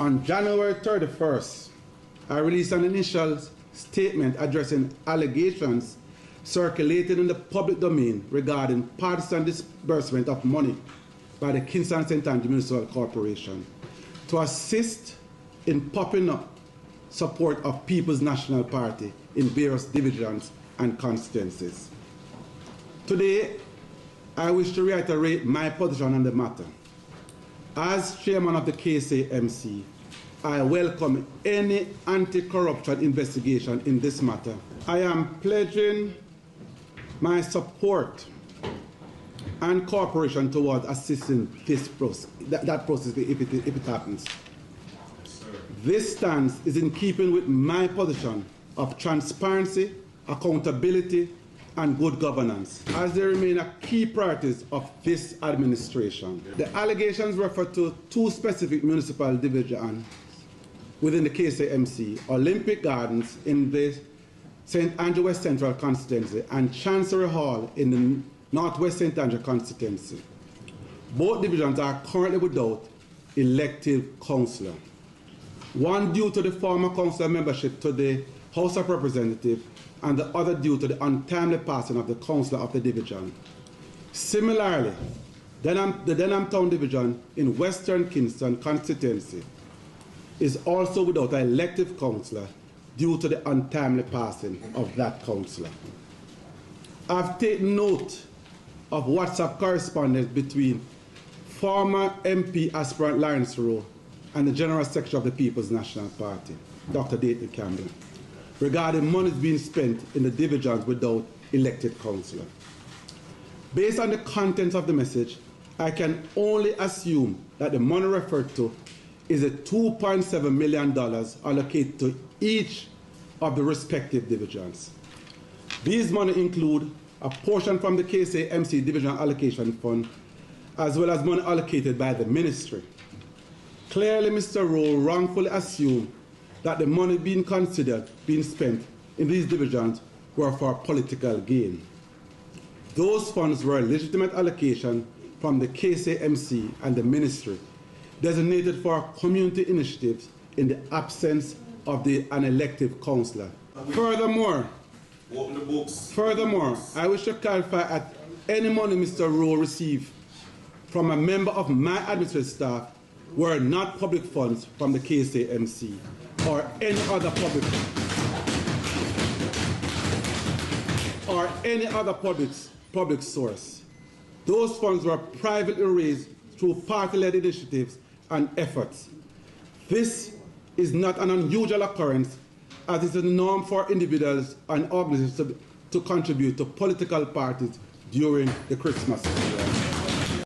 On January 31st, I released an initial statement addressing allegations circulated in the public domain regarding partisan disbursement of money by the Kingston St. Andrew Municipal Corporation to assist in popping up support of People's National Party in various divisions and constituencies. Today, I wish to reiterate my position on the matter. As chairman of the KSAMC, I welcome any anti-corruption investigation in this matter. I am pledging my support and cooperation towards assisting this process, that process if it happens. This stance is in keeping with my position of transparency, accountability, and good governance, as they remain a key priorities of this administration. The allegations refer to two specific municipal divisions within the KSAMC: Olympic Gardens in the St. Andrew West Central constituency and Chancery Hall in the Northwest St. Andrew constituency. Both divisions are currently without elective councillor. One due to the former councillor membership to the House of Representatives, and the other due to the untimely passing of the councillor of the division. Similarly, the Denham Town division in Western Kingston constituency is also without an elective councillor due to the untimely passing of that councillor. I've taken note of WhatsApp correspondence between former MP aspirant Lawrence Rowe and the General Secretary of the People's National Party, Dr. Dayton Campbell, regarding monies being spent in the divisions without elected councillor. Based on the contents of the message, I can only assume that the money referred to is a $2.7 million allocated to each of the respective divisions. These money include a portion from the KSAMC Division Allocation Fund, as well as money allocated by the ministry. Clearly, Mr. Rowe wrongfully assumed that the money being spent in these divisions were for political gain. Those funds were a legitimate allocation from the KSAMC and the ministry, designated for community initiatives in the absence of an elective councillor. Furthermore, I wish to clarify that any money Mr. Rowe received from a member of my administrative staff were not public funds from the KSAMC or any other public source. Those funds were privately raised through party-led initiatives and efforts. This is not an unusual occurrence, as it is the norm for individuals and organizations to contribute to political parties during the Christmas season.